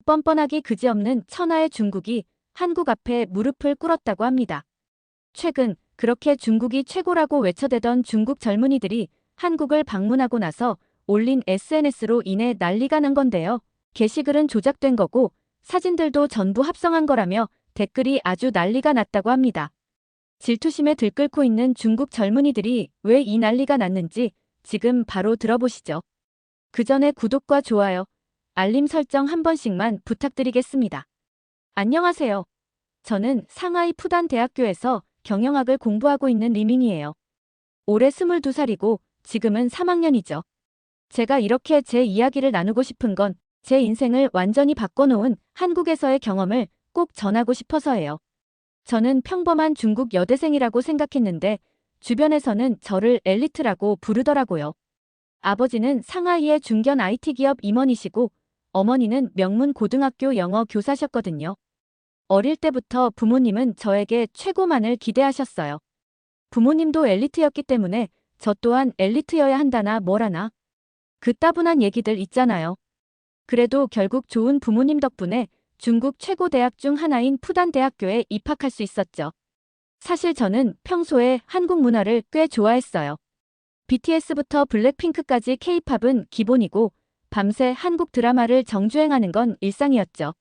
뻔뻔하기 그지없는 천하의 중국이 한국 앞에 무릎을 꿇었다고 합니다. 최근 그렇게 중국이 최고라고 외쳐대던 중국 젊은이들이 한국을 방문하고 나서 올린 SNS로 인해 난리가 난 건데요. 게시글은 조작된 거고 사진들도 전부 합성한 거라며 댓글이 아주 난리가 났다고 합니다. 질투심에 들끓고 있는 중국 젊은이들이 왜 이 난리가 났는지 지금 바로 들어보시죠. 그 전에 구독과 좋아요, 알림 설정 한 번씩만 부탁드리겠습니다. 안녕하세요. 저는 상하이 푸단 대학교에서 경영학을 공부하고 있는 리밍이에요. 올해 22살이고 지금은 3학년이죠. 제가 이렇게 제 이야기를 나누고 싶은 건 제 인생을 완전히 바꿔놓은 한국에서의 경험을 꼭 전하고 싶어서예요. 저는 평범한 중국 여대생이라고 생각했는데 주변에서는 저를 엘리트라고 부르더라고요. 아버지는 상하이의 중견 IT 기업 임원이시고 어머니는 명문 고등학교 영어 교사셨거든요. 어릴 때부터 부모님은 저에게 최고만을 기대하셨어요. 부모님도 엘리트였기 때문에 저 또한 엘리트여야 한다나 뭐라나. 그 따분한 얘기들 있잖아요. 그래도 결국 좋은 부모님 덕분에 중국 최고 대학 중 하나인 푸단대학교에 입학할 수 있었죠. 사실 저는 평소에 한국 문화를 꽤 좋아했어요. BTS부터 블랙핑크까지 K-팝은 기본이고 밤새 한국 드라마를 정주행하는 건 일상이었죠.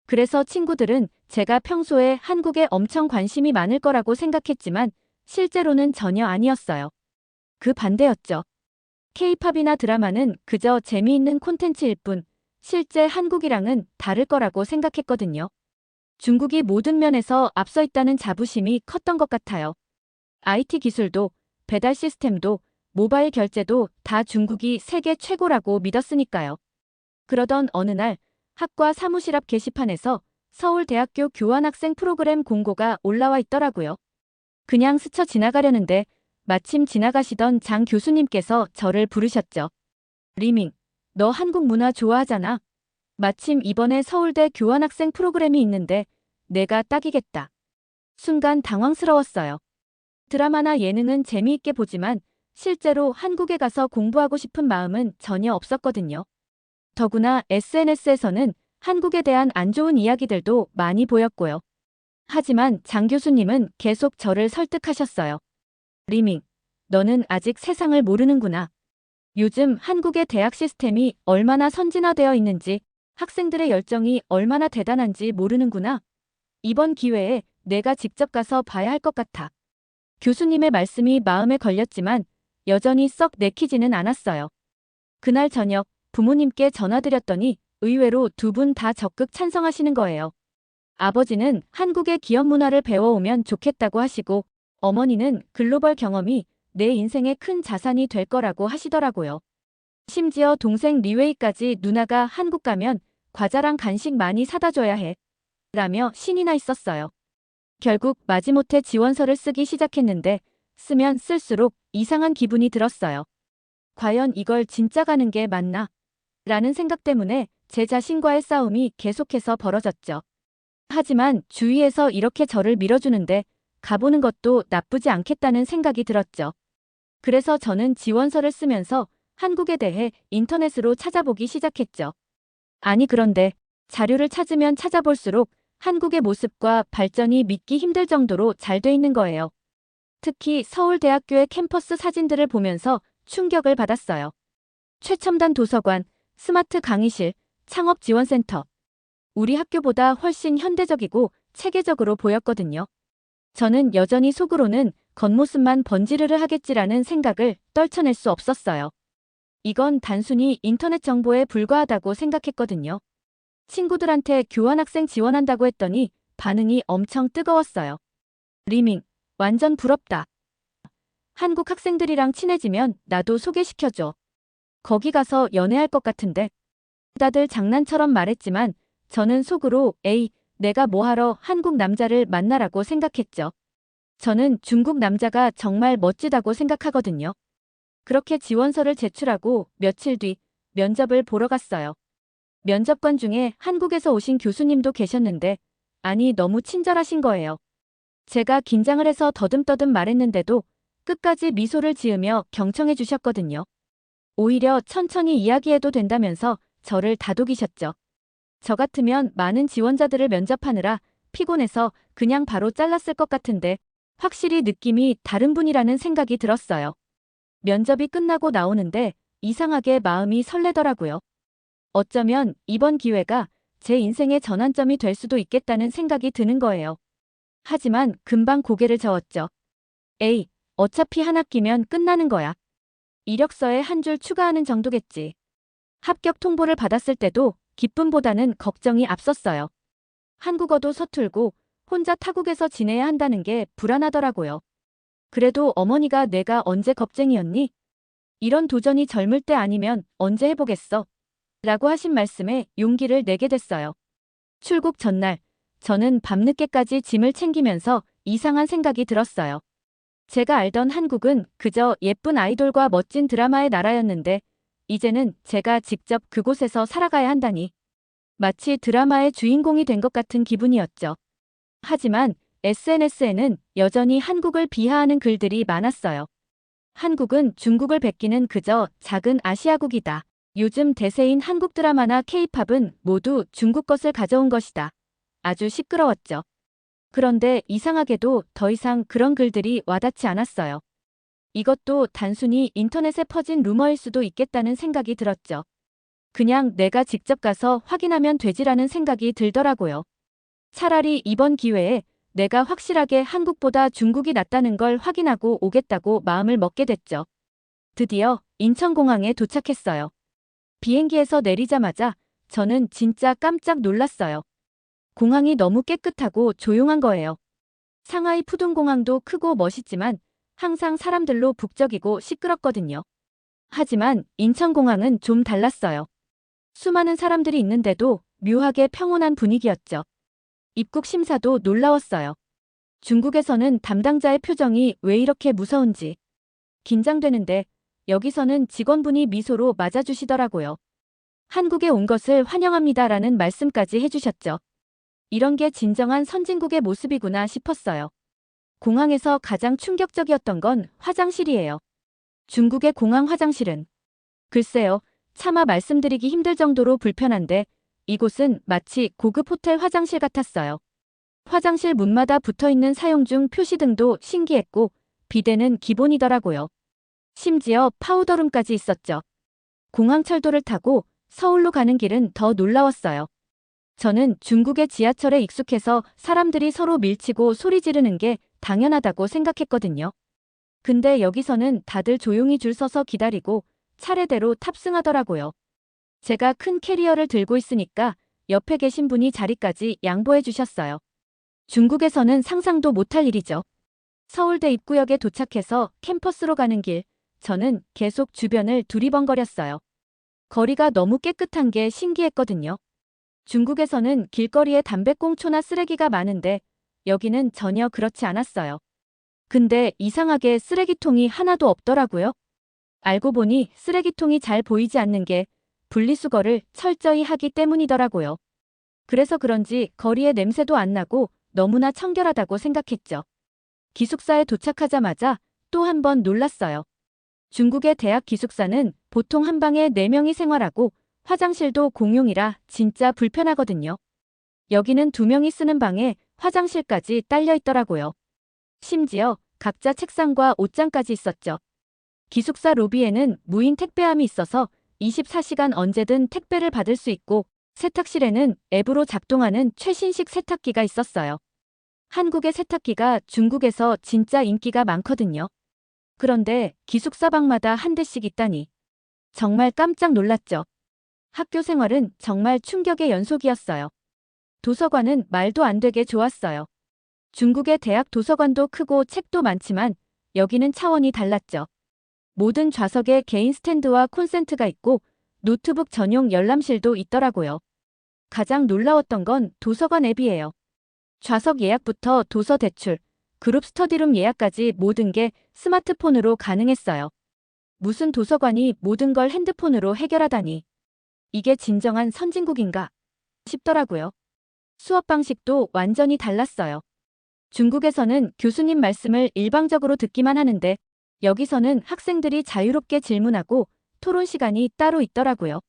그래서 친구들은 제가 평소에 한국에 엄청 관심이 많을 거라고 생각했지만 실제로는 전혀 아니었어요. 그 반대였죠. K-팝이나 드라마는 그저 재미있는 콘텐츠일 뿐 실제 한국이랑은 다를 거라고 생각했거든요. 중국이 모든 면에서 앞서 있다는 자부심이 컸던 것 같아요. IT 기술도, 배달 시스템도, 모바일 결제도 다 중국이 세계 최고라고 믿었으니까요. 그러던 어느 날 학과 사무실 앞 게시판에서 서울대학교 교환학생 프로그램 공고가 올라와 있더라고요. 그냥 스쳐 지나가려는데 마침 지나가시던 장 교수님께서 저를 부르셨죠. 리밍, 너 한국 문화 좋아하잖아. 마침 이번에 서울대 교환학생 프로그램이 있는데 내가 딱이겠다. 순간 당황스러웠어요. 드라마나 예능은 재미있게 보지만 실제로 한국에 가서 공부하고 싶은 마음은 전혀 없었거든요. 더구나 SNS에서는 한국에 대한 안 좋은 이야기들도 많이 보였고요. 하지만 장 교수님은 계속 저를 설득하셨어요. 리밍, 너는 아직 세상을 모르는구나. 요즘 한국의 대학 시스템이 얼마나 선진화되어 있는지, 학생들의 열정이 얼마나 대단한지 모르는구나. 이번 기회에 내가 직접 가서 봐야 할 것 같아. 교수님의 말씀이 마음에 걸렸지만 여전히 썩 내키지는 않았어요. 그날 저녁 부모님께 전화드렸더니 의외로 두 분 다 적극 찬성하시는 거예요. 아버지는 한국의 기업 문화를 배워오면 좋겠다고 하시고 어머니는 글로벌 경험이 내 인생의 큰 자산이 될 거라고 하시더라고요. 심지어 동생 리웨이까지 누나가 한국 가면 과자랑 간식 많이 사다 줘야 해. 라며 신이 나 있었어요. 결국 마지못해 지원서를 쓰기 시작했는데 쓰면 쓸수록 이상한 기분이 들었어요. 과연 이걸 진짜 가는 게 맞나? 라는 생각 때문에 제 자신과의 싸움이 계속해서 벌어졌죠. 하지만 주위에서 이렇게 저를 밀어주는데 가보는 것도 나쁘지 않겠다는 생각이 들었죠. 그래서 저는 지원서를 쓰면서 한국에 대해 인터넷으로 찾아보기 시작했죠. 아니 그런데 자료를 찾으면 찾아볼수록 한국의 모습과 발전이 믿기 힘들 정도로 잘 돼 있는 거예요. 특히 서울대학교의 캠퍼스 사진들을 보면서 충격을 받았어요. 최첨단 도서관, 스마트 강의실, 창업지원센터. 우리 학교보다 훨씬 현대적이고 체계적으로 보였거든요. 저는 여전히 속으로는 겉모습만 번지르르 하겠지라는 생각을 떨쳐낼 수 없었어요. 이건 단순히 인터넷 정보에 불과하다고 생각했거든요. 친구들한테 교환학생 지원한다고 했더니 반응이 엄청 뜨거웠어요. 리밍, 완전 부럽다. 한국 학생들이랑 친해지면 나도 소개시켜줘. 거기 가서 연애할 것 같은데. 다들 장난처럼 말했지만 저는 속으로 에이, 내가 뭐하러 한국 남자를 만나라고 생각했죠. 저는 중국 남자가 정말 멋지다고 생각하거든요. 그렇게 지원서를 제출하고 며칠 뒤 면접을 보러 갔어요. 면접관 중에 한국에서 오신 교수님도 계셨는데 아니 너무 친절하신 거예요. 제가 긴장을 해서 더듬더듬 말했는데도 끝까지 미소를 지으며 경청해 주셨거든요. 오히려 천천히 이야기해도 된다면서 저를 다독이셨죠. 저 같으면 많은 지원자들을 면접하느라 피곤해서 그냥 바로 잘랐을 것 같은데 확실히 느낌이 다른 분이라는 생각이 들었어요. 면접이 끝나고 나오는데 이상하게 마음이 설레더라고요. 어쩌면 이번 기회가 제 인생의 전환점이 될 수도 있겠다는 생각이 드는 거예요. 하지만 금방 고개를 저었죠. 에이, 어차피 한 학기면 끝나는 거야. 이력서에 한 줄 추가하는 정도겠지. 합격 통보를 받았을 때도 기쁨보다는 걱정이 앞섰어요. 한국어도 서툴고 혼자 타국에서 지내야 한다는 게 불안하더라고요. 그래도 어머니가 내가 언제 겁쟁이였니? 이런 도전이 젊을 때 아니면 언제 해보겠어? 라고 하신 말씀에 용기를 내게 됐어요. 출국 전날, 저는 밤늦게까지 짐을 챙기면서 이상한 생각이 들었어요. 제가 알던 한국은 그저 예쁜 아이돌과 멋진 드라마의 나라였는데, 이제는 제가 직접 그곳에서 살아가야 한다니. 마치 드라마의 주인공이 된 것 같은 기분이었죠. 하지만 SNS에는 여전히 한국을 비하하는 글들이 많았어요. 한국은 중국을 베끼는 그저 작은 아시아국이다. 요즘 대세인 한국 드라마나 K-팝은 모두 중국 것을 가져온 것이다. 아주 시끄러웠죠. 그런데 이상하게도 더 이상 그런 글들이 와닿지 않았어요. 이것도 단순히 인터넷에 퍼진 루머일 수도 있겠다는 생각이 들었죠. 그냥 내가 직접 가서 확인하면 되지라는 생각이 들더라고요. 차라리 이번 기회에 내가 확실하게 한국보다 중국이 낫다는 걸 확인하고 오겠다고 마음을 먹게 됐죠. 드디어 인천공항에 도착했어요. 비행기에서 내리자마자 저는 진짜 깜짝 놀랐어요. 공항이 너무 깨끗하고 조용한 거예요. 상하이 푸둥공항도 크고 멋있지만 항상 사람들로 북적이고 시끄럽거든요. 하지만 인천공항은 좀 달랐어요. 수많은 사람들이 있는데도 묘하게 평온한 분위기였죠. 입국 심사도 놀라웠어요. 중국에서는 담당자의 표정이 왜 이렇게 무서운지 긴장되는데 여기서는 직원분이 미소로 맞아주시더라고요. 한국에 온 것을 환영합니다라는 말씀까지 해주셨죠. 이런 게 진정한 선진국의 모습이구나 싶었어요. 공항에서 가장 충격적이었던 건 화장실이에요. 중국의 공항 화장실은 글쎄요, 차마 말씀드리기 힘들 정도로 불편한데 이곳은 마치 고급 호텔 화장실 같았어요. 화장실 문마다 붙어있는 사용 중 표시등도 신기했고 비데는 기본이더라고요. 심지어 파우더룸까지 있었죠. 공항철도를 타고 서울로 가는 길은 더 놀라웠어요. 저는 중국의 지하철에 익숙해서 사람들이 서로 밀치고 소리 지르는 게 당연하다고 생각했거든요. 근데 여기서는 다들 조용히 줄 서서 기다리고 차례대로 탑승하더라고요. 제가 큰 캐리어를 들고 있으니까 옆에 계신 분이 자리까지 양보해 주셨어요. 중국에서는 상상도 못할 일이죠. 서울대 입구역에 도착해서 캠퍼스로 가는 길, 저는 계속 주변을 두리번거렸어요. 거리가 너무 깨끗한 게 신기했거든요. 중국에서는 길거리에 담배꽁초나 쓰레기가 많은데 여기는 전혀 그렇지 않았어요. 근데 이상하게 쓰레기통이 하나도 없더라고요. 알고 보니 쓰레기통이 잘 보이지 않는 게 분리수거를 철저히 하기 때문이더라고요. 그래서 그런지 거리에 냄새도 안 나고 너무나 청결하다고 생각했죠. 기숙사에 도착하자마자 또 한 번 놀랐어요. 중국의 대학 기숙사는 보통 한 방에 4명이 생활하고 화장실도 공용이라 진짜 불편하거든요. 여기는 2명이 쓰는 방에 화장실까지 딸려 있더라고요. 심지어 각자 책상과 옷장까지 있었죠. 기숙사 로비에는 무인 택배함이 있어서 24시간 언제든 택배를 받을 수 있고 세탁실에는 앱으로 작동하는 최신식 세탁기가 있었어요. 한국의 세탁기가 중국에서 진짜 인기가 많거든요. 그런데 기숙사 방마다 한 대씩 있다니. 정말 깜짝 놀랐죠. 학교 생활은 정말 충격의 연속이었어요. 도서관은 말도 안 되게 좋았어요. 중국의 대학 도서관도 크고 책도 많지만 여기는 차원이 달랐죠. 모든 좌석에 개인 스탠드와 콘센트가 있고 노트북 전용 열람실도 있더라고요. 가장 놀라웠던 건 도서관 앱이에요. 좌석 예약부터 도서 대출, 그룹 스터디룸 예약까지 모든 게 스마트폰으로 가능했어요. 무슨 도서관이 모든 걸 핸드폰으로 해결하다니. 이게 진정한 선진국인가 싶더라고요. 수업 방식도 완전히 달랐어요. 중국에서는 교수님 말씀을 일방적으로 듣기만 하는데 여기서는 학생들이 자유롭게 질문하고 토론 시간이 따로 있더라고요.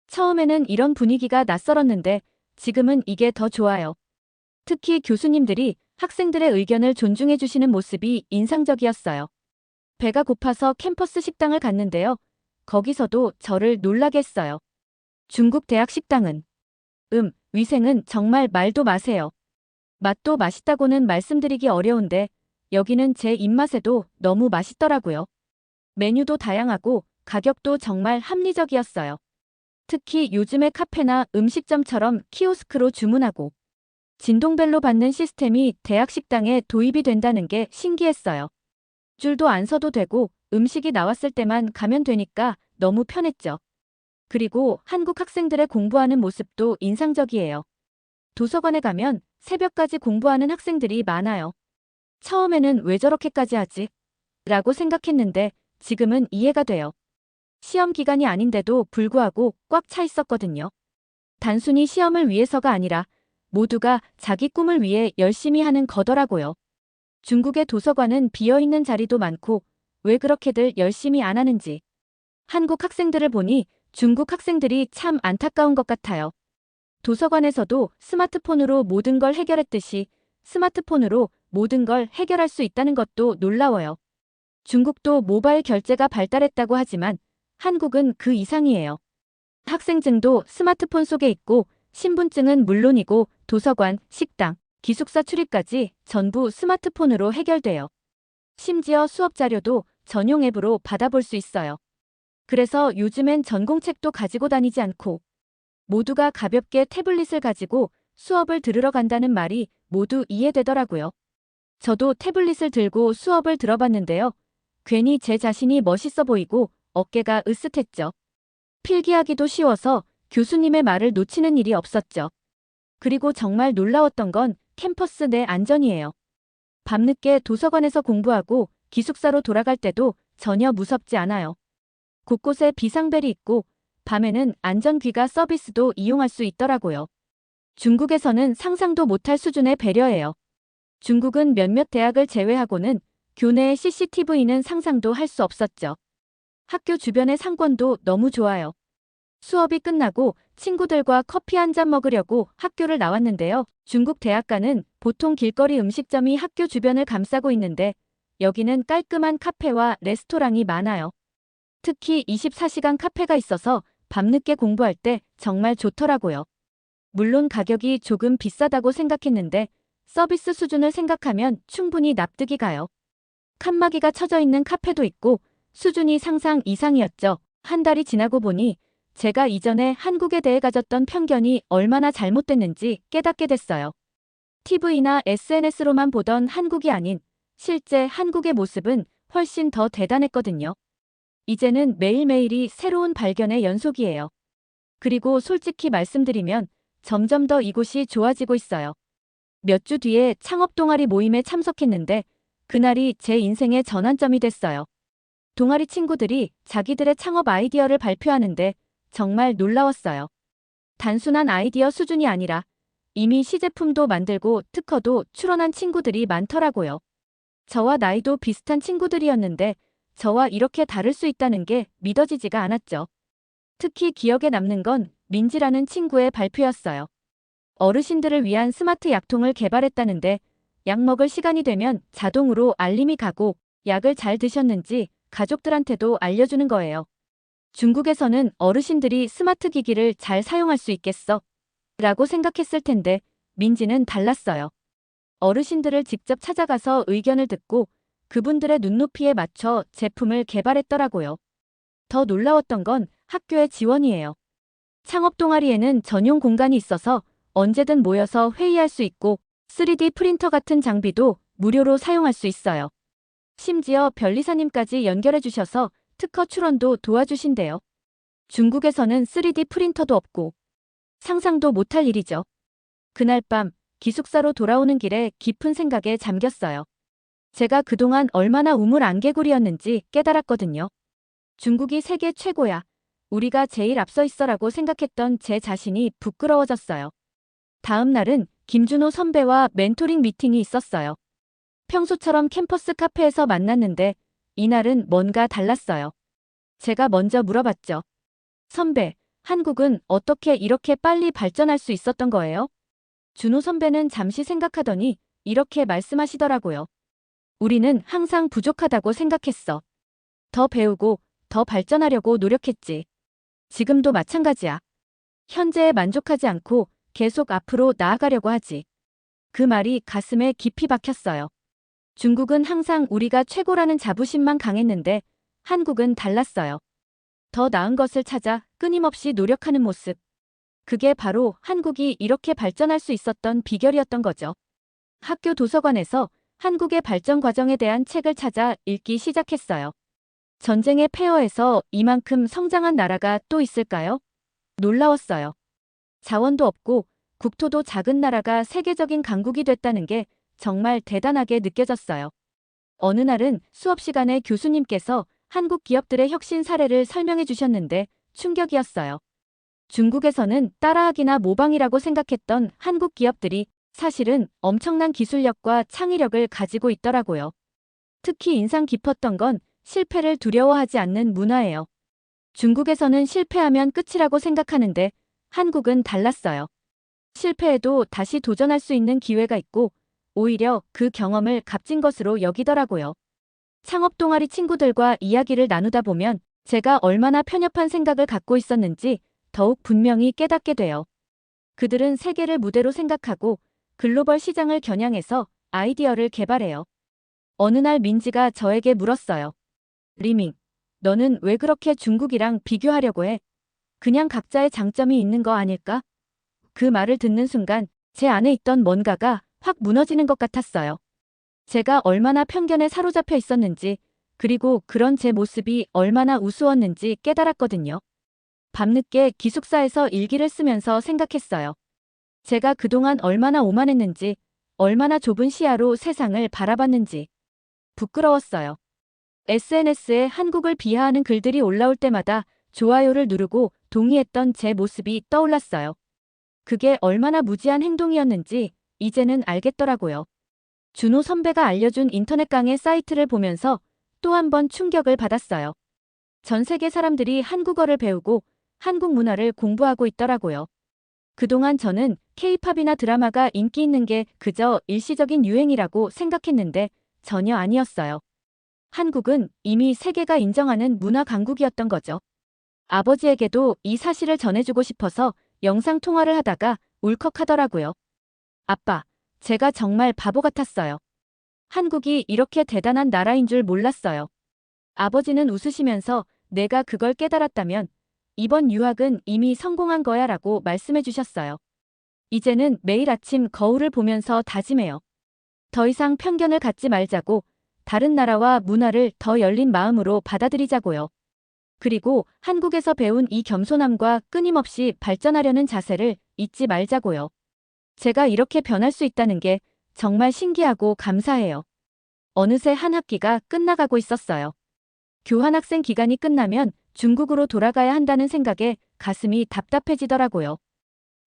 처음에는 이런 분위기가 낯설었는데 지금은 이게 더 좋아요. 특히 교수님들이 학생들의 의견을 존중해 주시는 모습이 인상적이었어요. 배가 고파서 캠퍼스 식당을 갔는데요. 거기서도 저를 놀라게 했어요. 중국 대학 식당은 위생은 정말 말도 마세요. 맛도 맛있다고는 말씀드리기 어려운데 여기는 제 입맛에도 너무 맛있더라고요. 메뉴도 다양하고 가격도 정말 합리적이었어요. 특히 요즘의 카페나 음식점처럼 키오스크로 주문하고 진동벨로 받는 시스템이 대학 식당에 도입이 된다는 게 신기했어요. 줄도 안 서도 되고 음식이 나왔을 때만 가면 되니까 너무 편했죠. 그리고 한국 학생들의 공부하는 모습도 인상적이에요. 도서관에 가면 새벽까지 공부하는 학생들이 많아요. 처음에는 왜 저렇게까지 하지? 라고 생각했는데 지금은 이해가 돼요. 시험 기간이 아닌데도 불구하고 꽉 차 있었거든요. 단순히 시험을 위해서가 아니라 모두가 자기 꿈을 위해 열심히 하는 거더라고요. 중국의 도서관은 비어있는 자리도 많고 왜 그렇게들 열심히 안 하는지. 한국 학생들을 보니 중국 학생들이 참 안타까운 것 같아요. 도서관에서도 스마트폰으로 모든 걸 해결했듯이 스마트폰으로 모든 걸 해결할 수 있다는 것도 놀라워요. 중국도 모바일 결제가 발달했다고 하지만 한국은 그 이상이에요. 학생증도 스마트폰 속에 있고 신분증은 물론이고 도서관, 식당, 기숙사 출입까지 전부 스마트폰으로 해결돼요. 심지어 수업 자료도 전용 앱으로 받아볼 수 있어요. 그래서 요즘엔 전공책도 가지고 다니지 않고 모두가 가볍게 태블릿을 가지고 수업을 들으러 간다는 말이 모두 이해되더라고요. 저도 태블릿을 들고 수업을 들어봤는데요. 괜히 제 자신이 멋있어 보이고 어깨가 으쓱했죠. 필기하기도 쉬워서 교수님의 말을 놓치는 일이 없었죠. 그리고 정말 놀라웠던 건 캠퍼스 내 안전이에요. 밤늦게 도서관에서 공부하고 기숙사로 돌아갈 때도 전혀 무섭지 않아요. 곳곳에 비상벨이 있고 밤에는 안전귀가 서비스도 이용할 수 있더라고요. 중국에서는 상상도 못할 수준의 배려예요. 중국은 몇몇 대학을 제외하고는 교내에 CCTV는 상상도 할 수 없었죠. 학교 주변의 상권도 너무 좋아요. 수업이 끝나고 친구들과 커피 한 잔 먹으려고 학교를 나왔는데요. 중국 대학가는 보통 길거리 음식점이 학교 주변을 감싸고 있는데 여기는 깔끔한 카페와 레스토랑이 많아요. 특히 24시간 카페가 있어서 밤늦게 공부할 때 정말 좋더라고요. 물론 가격이 조금 비싸다고 생각했는데 서비스 수준을 생각하면 충분히 납득이 가요. 칸막이가 쳐져 있는 카페도 있고 수준이 상상 이상이었죠. 한 달이 지나고 보니 제가 이전에 한국에 대해 가졌던 편견이 얼마나 잘못됐는지 깨닫게 됐어요. TV나 SNS로만 보던 한국이 아닌 실제 한국의 모습은 훨씬 더 대단했거든요. 이제는 매일매일이 새로운 발견의 연속이에요. 그리고 솔직히 말씀드리면 점점 더 이곳이 좋아지고 있어요. 몇 주 뒤에 창업 동아리 모임에 참석했는데 그날이 제 인생의 전환점이 됐어요. 동아리 친구들이 자기들의 창업 아이디어를 발표하는데 정말 놀라웠어요. 단순한 아이디어 수준이 아니라 이미 시제품도 만들고 특허도 출원한 친구들이 많더라고요. 저와 나이도 비슷한 친구들이었는데 저와 이렇게 다를 수 있다는 게 믿어지지가 않았죠. 특히 기억에 남는 건 민지라는 친구의 발표였어요. 어르신들을 위한 스마트 약통을 개발했다는데 약 먹을 시간이 되면 자동으로 알림이 가고 약을 잘 드셨는지 가족들한테도 알려주는 거예요. 중국에서는 어르신들이 스마트 기기를 잘 사용할 수 있겠어? 라고 생각했을 텐데 민지는 달랐어요. 어르신들을 직접 찾아가서 의견을 듣고 그분들의 눈높이에 맞춰 제품을 개발했더라고요. 더 놀라웠던 건 학교의 지원이에요. 창업 동아리에는 전용 공간이 있어서 언제든 모여서 회의할 수 있고 3D 프린터 같은 장비도 무료로 사용할 수 있어요. 심지어 변리사님까지 연결해 주셔서 특허 출원도 도와주신대요. 중국에서는 3D 프린터도 없고 상상도 못할 일이죠. 그날 밤 기숙사로 돌아오는 길에 깊은 생각에 잠겼어요. 제가 그동안 얼마나 우물안개구리였는지 깨달았거든요. 중국이 세계 최고야. 우리가 제일 앞서 있어라고 생각했던 제 자신이 부끄러워졌어요. 다음 날은 김준호 선배와 멘토링 미팅이 있었어요. 평소처럼 캠퍼스 카페에서 만났는데 이날은 뭔가 달랐어요. 제가 먼저 물어봤죠. 선배, 한국은 어떻게 이렇게 빨리 발전할 수 있었던 거예요? 준호 선배는 잠시 생각하더니 이렇게 말씀하시더라고요. 우리는 항상 부족하다고 생각했어. 더 배우고 더 발전하려고 노력했지. 지금도 마찬가지야. 현재에 만족하지 않고 계속 앞으로 나아가려고 하지. 그 말이 가슴에 깊이 박혔어요. 중국은 항상 우리가 최고라는 자부심만 강했는데 한국은 달랐어요. 더 나은 것을 찾아 끊임없이 노력하는 모습. 그게 바로 한국이 이렇게 발전할 수 있었던 비결이었던 거죠. 학교 도서관에서 한국의 발전 과정에 대한 책을 찾아 읽기 시작했어요. 전쟁의 폐허에서 이만큼 성장한 나라가 또 있을까요? 놀라웠어요. 자원도 없고 국토도 작은 나라가 세계적인 강국이 됐다는 게 정말 대단하게 느껴졌어요. 어느 날은 수업 시간에 교수님께서 한국 기업들의 혁신 사례를 설명해 주셨는데 충격이었어요. 중국에서는 따라하기나 모방이라고 생각했던 한국 기업들이 사실은 엄청난 기술력과 창의력을 가지고 있더라고요. 특히 인상 깊었던 건 실패를 두려워하지 않는 문화예요. 중국에서는 실패하면 끝이라고 생각하는데 한국은 달랐어요. 실패해도 다시 도전할 수 있는 기회가 있고 오히려 그 경험을 값진 것으로 여기더라고요. 창업 동아리 친구들과 이야기를 나누다 보면 제가 얼마나 편협한 생각을 갖고 있었는지 더욱 분명히 깨닫게 돼요. 그들은 세계를 무대로 생각하고 글로벌 시장을 겨냥해서 아이디어를 개발해요. 어느 날 민지가 저에게 물었어요. 리밍, 너는 왜 그렇게 중국이랑 비교하려고 해? 그냥 각자의 장점이 있는 거 아닐까? 그 말을 듣는 순간 제 안에 있던 뭔가가 확 무너지는 것 같았어요. 제가 얼마나 편견에 사로잡혀 있었는지, 그리고 그런 제 모습이 얼마나 우스웠는지 깨달았거든요. 밤늦게 기숙사에서 일기를 쓰면서 생각했어요. 제가 그동안 얼마나 오만했는지, 얼마나 좁은 시야로 세상을 바라봤는지. 부끄러웠어요. SNS에 한국을 비하하는 글들이 올라올 때마다 좋아요를 누르고 동의했던 제 모습이 떠올랐어요. 그게 얼마나 무지한 행동이었는지 이제는 알겠더라고요. 준호 선배가 알려준 인터넷 강의 사이트를 보면서 또 한 번 충격을 받았어요. 전 세계 사람들이 한국어를 배우고 한국 문화를 공부하고 있더라고요. 그동안 저는 K-팝이나 드라마가 인기 있는 게 그저 일시적인 유행이라고 생각했는데 전혀 아니었어요. 한국은 이미 세계가 인정하는 문화 강국이었던 거죠. 아버지에게도 이 사실을 전해주고 싶어서 영상 통화를 하다가 울컥하더라고요. 아빠, 제가 정말 바보 같았어요. 한국이 이렇게 대단한 나라인 줄 몰랐어요. 아버지는 웃으시면서 내가 그걸 깨달았다면 이번 유학은 이미 성공한 거야 라고 말씀해 주셨어요. 이제는 매일 아침 거울을 보면서 다짐해요. 더 이상 편견을 갖지 말자고, 다른 나라와 문화를 더 열린 마음으로 받아들이자고요. 그리고 한국에서 배운 이 겸손함과 끊임없이 발전하려는 자세를 잊지 말자고요. 제가 이렇게 변할 수 있다는 게 정말 신기하고 감사해요. 어느새 한 학기가 끝나가고 있었어요. 교환학생 기간이 끝나면 중국으로 돌아가야 한다는 생각에 가슴이 답답해지더라고요.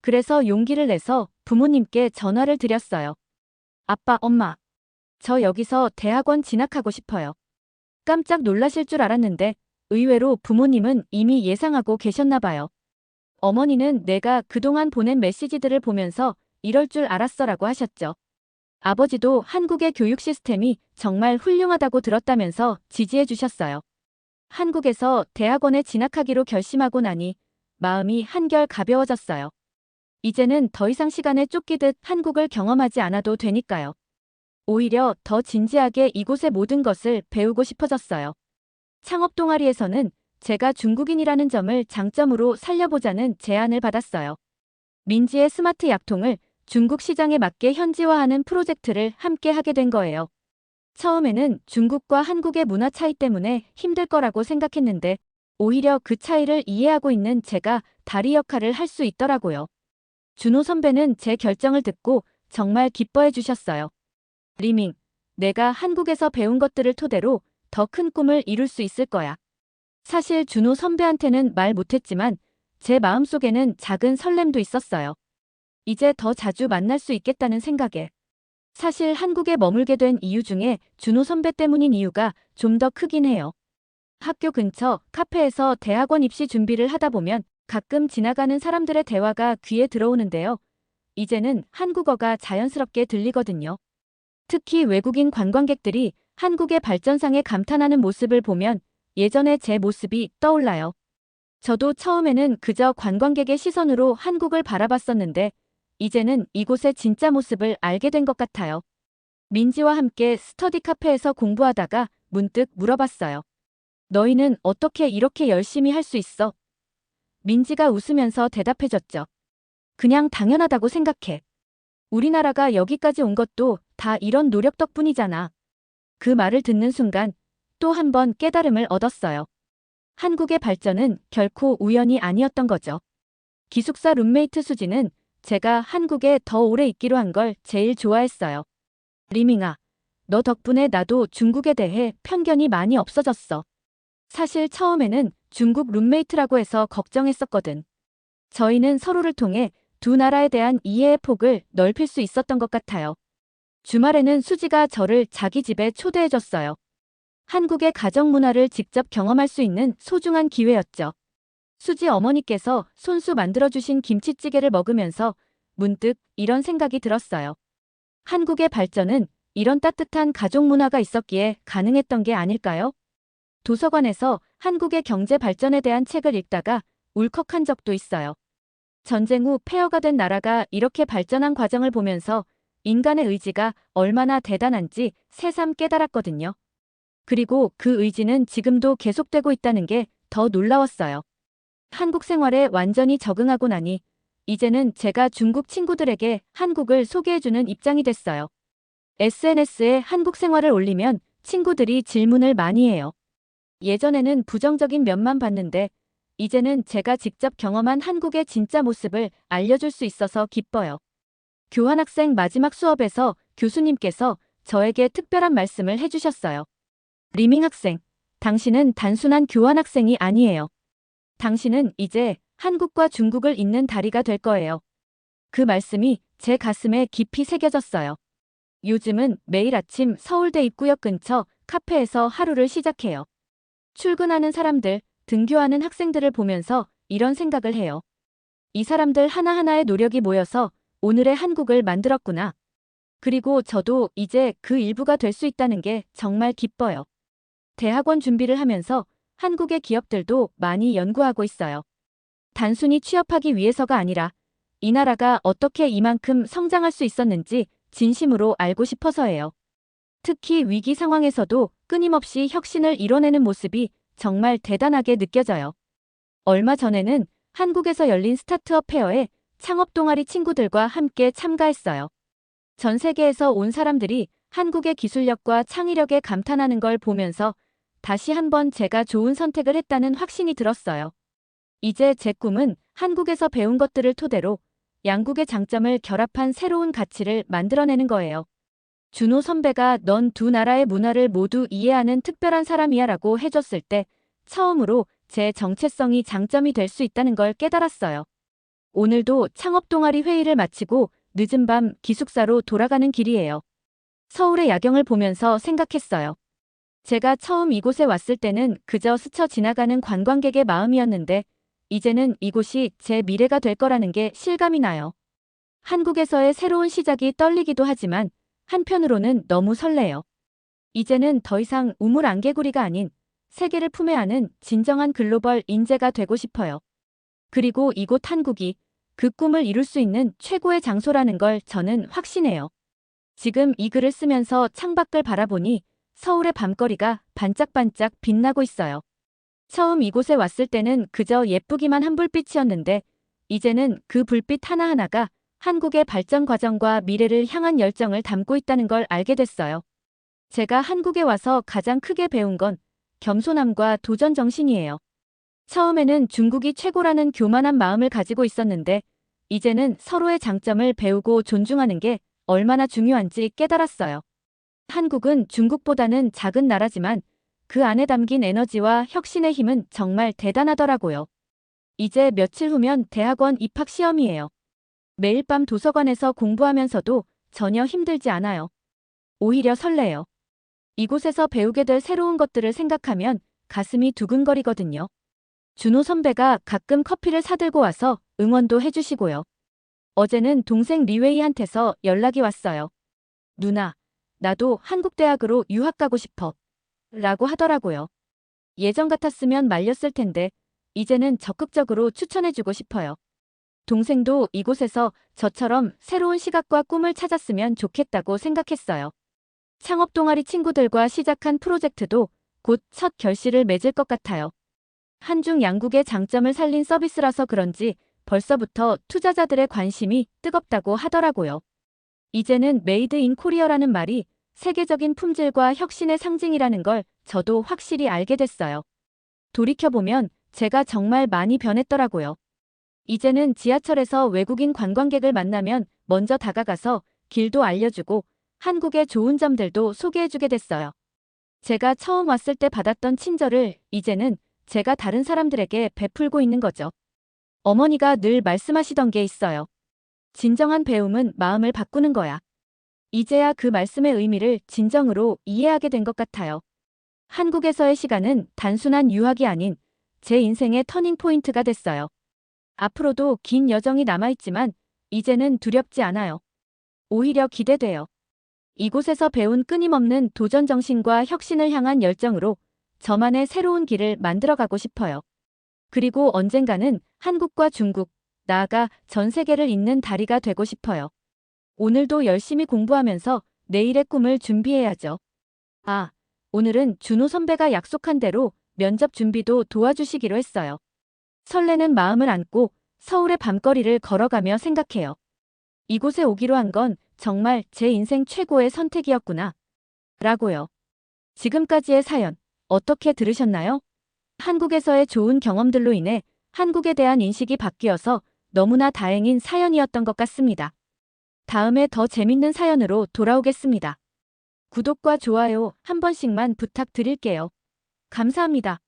그래서 용기를 내서 부모님께 전화를 드렸어요. 아빠, 엄마, 저 여기서 대학원 진학하고 싶어요. 깜짝 놀라실 줄 알았는데 의외로 부모님은 이미 예상하고 계셨나 봐요. 어머니는 내가 그동안 보낸 메시지들을 보면서 이럴 줄 알았어라고 하셨죠. 아버지도 한국의 교육 시스템이 정말 훌륭하다고 들었다면서 지지해 주셨어요. 한국에서 대학원에 진학하기로 결심하고 나니 마음이 한결 가벼워졌어요. 이제는 더 이상 시간에 쫓기듯 한국을 경험하지 않아도 되니까요. 오히려 더 진지하게 이곳의 모든 것을 배우고 싶어졌어요. 창업 동아리에서는 제가 중국인이라는 점을 장점으로 살려보자는 제안을 받았어요. 민지의 스마트 약통을 중국 시장에 맞게 현지화하는 프로젝트를 함께 하게 된 거예요. 처음에는 중국과 한국의 문화 차이 때문에 힘들 거라고 생각했는데 오히려 그 차이를 이해하고 있는 제가 다리 역할을 할 수 있더라고요. 준호 선배는 제 결정을 듣고 정말 기뻐해 주셨어요. 리밍, 내가 한국에서 배운 것들을 토대로 더 큰 꿈을 이룰 수 있을 거야. 사실 준호 선배한테는 말 못했지만 제 마음속에는 작은 설렘도 있었어요. 이제 더 자주 만날 수 있겠다는 생각에. 사실 한국에 머물게 된 이유 중에 준호 선배 때문인 이유가 좀 더 크긴 해요. 학교 근처 카페에서 대학원 입시 준비를 하다 보면 가끔 지나가는 사람들의 대화가 귀에 들어오는데요. 이제는 한국어가 자연스럽게 들리거든요. 특히 외국인 관광객들이 한국의 발전상에 감탄하는 모습을 보면 예전의 제 모습이 떠올라요. 저도 처음에는 그저 관광객의 시선으로 한국을 바라봤었는데 이제는 이곳의 진짜 모습을 알게 된 것 같아요. 민지와 함께 스터디 카페에서 공부하다가 문득 물어봤어요. 너희는 어떻게 이렇게 열심히 할 수 있어? 민지가 웃으면서 대답해줬죠. 그냥 당연하다고 생각해. 우리나라가 여기까지 온 것도 다 이런 노력 덕분이잖아. 그 말을 듣는 순간 또 한 번 깨달음을 얻었어요. 한국의 발전은 결코 우연이 아니었던 거죠. 기숙사 룸메이트 수지는 제가 한국에 더 오래 있기로 한 걸 제일 좋아했어요. 리밍아, 너 덕분에 나도 중국에 대해 편견이 많이 없어졌어. 사실 처음에는 중국 룸메이트라고 해서 걱정했었거든. 저희는 서로를 통해 두 나라에 대한 이해의 폭을 넓힐 수 있었던 것 같아요. 주말에는 수지가 저를 자기 집에 초대해줬어요. 한국의 가정 문화를 직접 경험할 수 있는 소중한 기회였죠. 수지 어머니께서 손수 만들어주신 김치찌개를 먹으면서 문득 이런 생각이 들었어요. 한국의 발전은 이런 따뜻한 가족 문화가 있었기에 가능했던 게 아닐까요? 도서관에서 한국의 경제 발전에 대한 책을 읽다가 울컥한 적도 있어요. 전쟁 후 폐허가 된 나라가 이렇게 발전한 과정을 보면서 인간의 의지가 얼마나 대단한지 새삼 깨달았거든요. 그리고 그 의지는 지금도 계속되고 있다는 게 더 놀라웠어요. 한국 생활에 완전히 적응하고 나니 이제는 제가 중국 친구들에게 한국을 소개해주는 입장이 됐어요. SNS에 한국 생활을 올리면 친구들이 질문을 많이 해요. 예전에는 부정적인 면만 봤는데 이제는 제가 직접 경험한 한국의 진짜 모습을 알려줄 수 있어서 기뻐요. 교환학생 마지막 수업에서 교수님께서 저에게 특별한 말씀을 해주셨어요. 리밍 학생, 당신은 단순한 교환학생이 아니에요. 당신은 이제 한국과 중국을 잇는 다리가 될 거예요. 그 말씀이 제 가슴에 깊이 새겨졌어요. 요즘은 매일 아침 서울대 입구역 근처 카페에서 하루를 시작해요. 출근하는 사람들, 등교하는 학생들을 보면서 이런 생각을 해요. 이 사람들 하나하나의 노력이 모여서 오늘의 한국을 만들었구나. 그리고 저도 이제 그 일부가 될 수 있다는 게 정말 기뻐요. 대학원 준비를 하면서 한국의 기업들도 많이 연구하고 있어요. 단순히 취업하기 위해서가 아니라 이 나라가 어떻게 이만큼 성장할 수 있었는지 진심으로 알고 싶어서예요. 특히 위기 상황에서도 끊임없이 혁신을 이뤄내는 모습이 정말 대단하게 느껴져요. 얼마 전에는 한국에서 열린 스타트업 페어에 창업 동아리 친구들과 함께 참가했어요. 전 세계에서 온 사람들이 한국의 기술력과 창의력에 감탄하는 걸 보면서 다시 한번 제가 좋은 선택을 했다는 확신이 들었어요. 이제 제 꿈은 한국에서 배운 것들을 토대로 양국의 장점을 결합한 새로운 가치를 만들어내는 거예요. 준호 선배가 넌 두 나라의 문화를 모두 이해하는 특별한 사람이야 라고 해줬을 때 처음으로 제 정체성이 장점이 될 수 있다는 걸 깨달았어요. 오늘도 창업 동아리 회의를 마치고 늦은 밤 기숙사로 돌아가는 길이에요. 서울의 야경을 보면서 생각했어요. 제가 처음 이곳에 왔을 때는 그저 스쳐 지나가는 관광객의 마음이었는데 이제는 이곳이 제 미래가 될 거라는 게 실감이 나요. 한국에서의 새로운 시작이 떨리기도 하지만 한편으로는 너무 설레요. 이제는 더 이상 우물 안개구리가 아닌 세계를 품에 안은 진정한 글로벌 인재가 되고 싶어요. 그리고 이곳 한국이 그 꿈을 이룰 수 있는 최고의 장소라는 걸 저는 확신해요. 지금 이 글을 쓰면서 창밖을 바라보니 서울의 밤거리가 반짝반짝 빛나고 있어요. 처음 이곳에 왔을 때는 그저 예쁘기만 한 불빛이었는데 이제는 그 불빛 하나하나가 한국의 발전 과정과 미래를 향한 열정을 담고 있다는 걸 알게 됐어요. 제가 한국에 와서 가장 크게 배운 건 겸손함과 도전 정신이에요. 처음에는 중국이 최고라는 교만한 마음을 가지고 있었는데 이제는 서로의 장점을 배우고 존중하는 게 얼마나 중요한지 깨달았어요. 한국은 중국보다는 작은 나라지만 그 안에 담긴 에너지와 혁신의 힘은 정말 대단하더라고요. 이제 며칠 후면 대학원 입학 시험이에요. 매일 밤 도서관에서 공부하면서도 전혀 힘들지 않아요. 오히려 설레요. 이곳에서 배우게 될 새로운 것들을 생각하면 가슴이 두근거리거든요. 준호 선배가 가끔 커피를 사들고 와서 응원도 해주시고요. 어제는 동생 리웨이한테서 연락이 왔어요. 누나, 나도 한국 대학으로 유학 가고 싶어. 라고 하더라고요. 예전 같았으면 말렸을 텐데 이제는 적극적으로 추천해주고 싶어요. 동생도 이곳에서 저처럼 새로운 시각과 꿈을 찾았으면 좋겠다고 생각했어요. 창업 동아리 친구들과 시작한 프로젝트도 곧 첫 결실을 맺을 것 같아요. 한중 양국의 장점을 살린 서비스라서 그런지 벌써부터 투자자들의 관심이 뜨겁다고 하더라고요. 이제는 메이드 인 코리어라는 말이 세계적인 품질과 혁신의 상징이라는 걸 저도 확실히 알게 됐어요. 돌이켜보면 제가 정말 많이 변했더라고요. 이제는 지하철에서 외국인 관광객을 만나면 먼저 다가가서 길도 알려주고 한국의 좋은 점들도 소개해주게 됐어요. 제가 처음 왔을 때 받았던 친절을 이제는 제가 다른 사람들에게 베풀고 있는 거죠. 어머니가 늘 말씀하시던 게 있어요. 진정한 배움은 마음을 바꾸는 거야. 이제야 그 말씀의 의미를 진정으로 이해하게 된 것 같아요. 한국에서의 시간은 단순한 유학이 아닌 제 인생의 터닝포인트가 됐어요. 앞으로도 긴 여정이 남아있지만 이제는 두렵지 않아요. 오히려 기대돼요. 이곳에서 배운 끊임없는 도전 정신과 혁신을 향한 열정으로 저만의 새로운 길을 만들어가고 싶어요. 그리고 언젠가는 한국과 중국, 나아가 전 세계를 잇는 다리가 되고 싶어요. 오늘도 열심히 공부하면서 내일의 꿈을 준비해야죠. 아, 오늘은 준호 선배가 약속한 대로 면접 준비도 도와주시기로 했어요. 설레는 마음을 안고 서울의 밤거리를 걸어가며 생각해요. 이곳에 오기로 한 건 정말 제 인생 최고의 선택이었구나. 라고요. 지금까지의 사연 어떻게 들으셨나요? 한국에서의 좋은 경험들로 인해 한국에 대한 인식이 바뀌어서 너무나 다행인 사연이었던 것 같습니다. 다음에 더 재밌는 사연으로 돌아오겠습니다. 구독과 좋아요 한 번씩만 부탁드릴게요. 감사합니다.